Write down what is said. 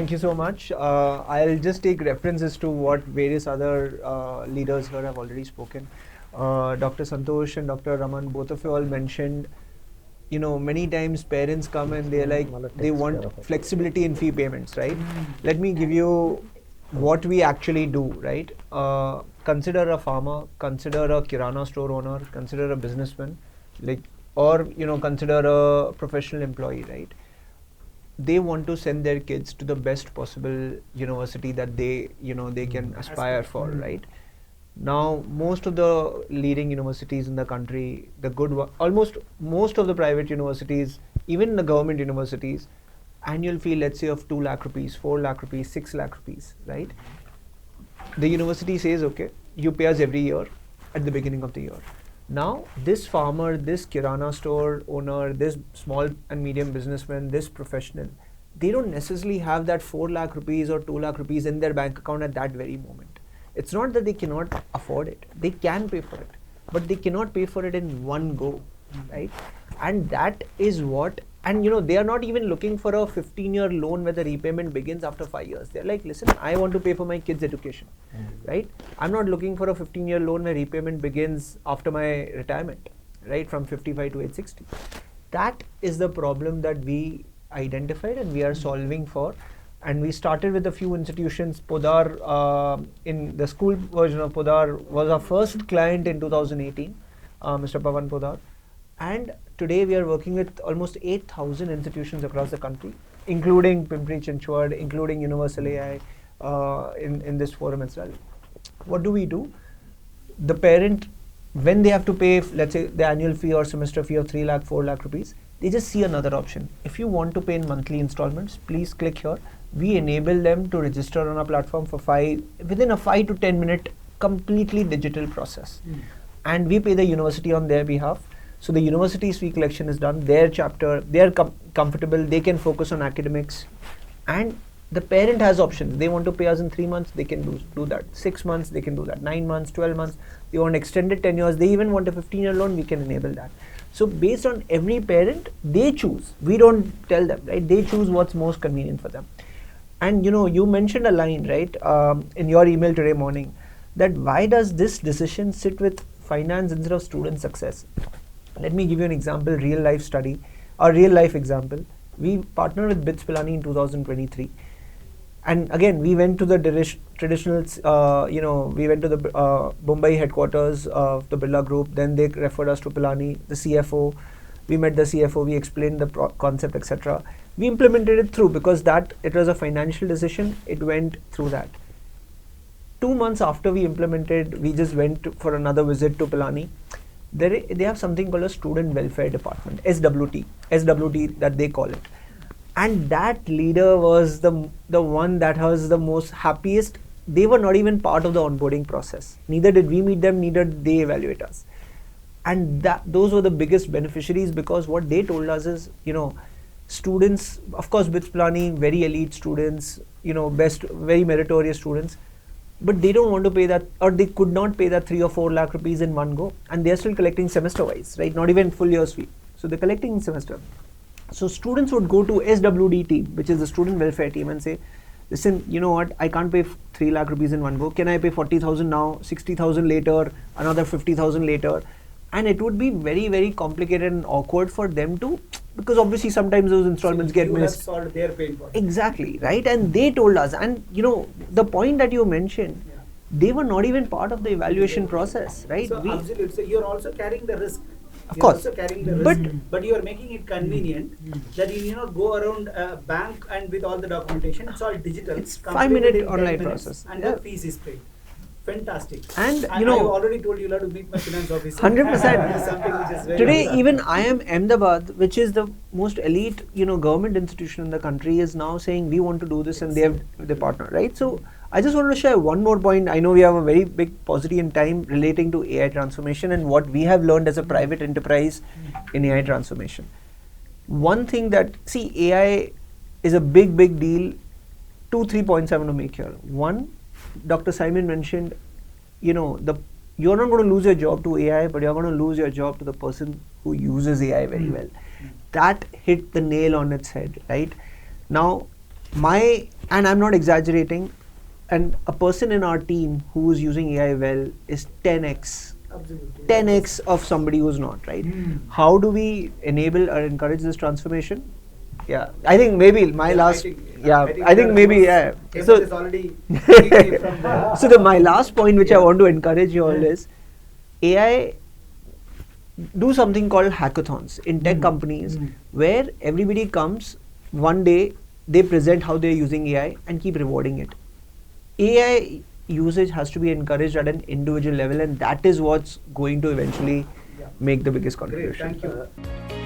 Thank you so much. I'll just take references to what various other leaders here have already spoken. Dr. Santosh and Dr. Raman, both of you all mentioned, many times parents come and they're like, they want flexibility in fee payments, right? Let me give you what we actually do, right? Consider a farmer, consider a kirana store owner, consider a businessman, or consider a professional employee, right? They want to send their kids to the best possible university that they can aspire for, right? Now most of the leading universities in the country, the good one, almost most of the private universities, even the government universities, annual fee, let's say, of 2 lakh rupees, 4 lakh rupees, 6 lakh rupees, right? The university says, okay, you pay us every year at the beginning of the year. Now this farmer, this kirana store owner, this small and medium businessman, this professional, they don't necessarily have that 4 lakh rupees or 2 lakh rupees in their bank account at that very moment. It's not that they cannot afford it. They can pay for it, but they cannot pay for it in one go, right? And that is what, and they are not even looking for a 15-year loan where the repayment begins after 5 years. They're like, listen, I want to pay for my kids' education, right? I'm not looking for a 15-year loan where repayment begins after my retirement, right? From 55 to age 60. That is the problem that we identified and we are solving for. And we started with a few institutions. Podar, in the school version of Podar, was our first client in 2018, Mr. Pavan Podar. And today we are working with almost 8,000 institutions across the country, including Pimpri Chinchwad, including Universal AI in this forum as well. What do we do? The parent, when they have to pay, let's say, the annual fee or semester fee of 3 lakh, 4 lakh rupees, they just see another option. If you want to pay in monthly installments, please click here. We enable them to register on our platform for within a 5 to 10 minute completely digital process. And we pay the university on their behalf. So the university's fee collection is done, their chapter, they are comfortable, they can focus on academics. And the parent has options. They want to pay us in 3 months, they can do that. 6 months, they can do that. 9 months, 12 months, they want extended tenures, they even want a 15-year loan, we can enable that. So based on every parent, they choose. We don't tell them, right? They choose what's most convenient for them. And you mentioned a line, right, in your email today morning, that why does this decision sit with finance instead of student success? Let me give you an example, real life study, or real life example. We partnered with BITS Pilani in 2023. And again, we went to the traditional, we went to the Mumbai headquarters of the Birla Group. Then they referred us to Pilani, the CFO. We met the CFO, we explained the concept, etc. We implemented it through because it was a financial decision. It went through that. 2 months after we implemented, we just went for another visit to Pilani. They have something called a student welfare department, SWT that they call it. And that leader was the one that was the most happiest. They were not even part of the onboarding process. Neither did we meet them, neither did they evaluate us. And those were the biggest beneficiaries, because what they told us is, students, of course, BITS Pilani, very elite students, best, very meritorious students, but they don't want to pay that, or they could not pay that 3 or 4 lakh rupees in one go, and they're still collecting semester wise, right? Not even full year's fee. So they're collecting in semester. So students would go to SWD team, which is the student welfare team, and say, listen, you know what, I can't pay 3 lakh rupees in one go. Can I pay 40,000 now, 60,000 later, another 50,000 later? And it would be very, very complicated and awkward for them to, because obviously sometimes those installments get missed. You have solved their pain point. Exactly, right? And they told us, and the point that you mentioned, they were not even part of the evaluation process, right? So absolutely, so you're also carrying the risk. Of course. You're also carrying the risk, but you are making it convenient that you need not go around a bank and with all the documentation. It's all digital. It's 5-minute online process. And the fees is paid. Fantastic. And I've already told you to meet my finance officer. 100%. Something which is very Today, important. even IIM Ahmedabad, which is the most elite, government institution in the country, is now saying we want to do this, and they partner, right? So I just wanted to share one more point. I know we have a very big paucity in time relating to AI transformation and what we have learned as a private enterprise in AI transformation. One thing that, AI is a big, big deal. 2-3 points I want to make here. One, Dr. Simon mentioned, you're not going to lose your job to AI, but you're going to lose your job to the person who uses AI very well. That hit the nail on its head, right? Now, and I'm not exaggerating, and a person in our team who's using AI well is 10x. Absolutely. 10x of somebody who's not, right? How do we enable or encourage this transformation? Yeah, I think maybe my last. I think maybe yeah. So is already taking from there. So my last point, which I want to encourage you all is AI. Do something called hackathons in tech companies where everybody comes one day, they present how they're using AI and keep rewarding it. AI usage has to be encouraged at an individual level, and that is what's going to eventually make the biggest Great, contribution. thank you.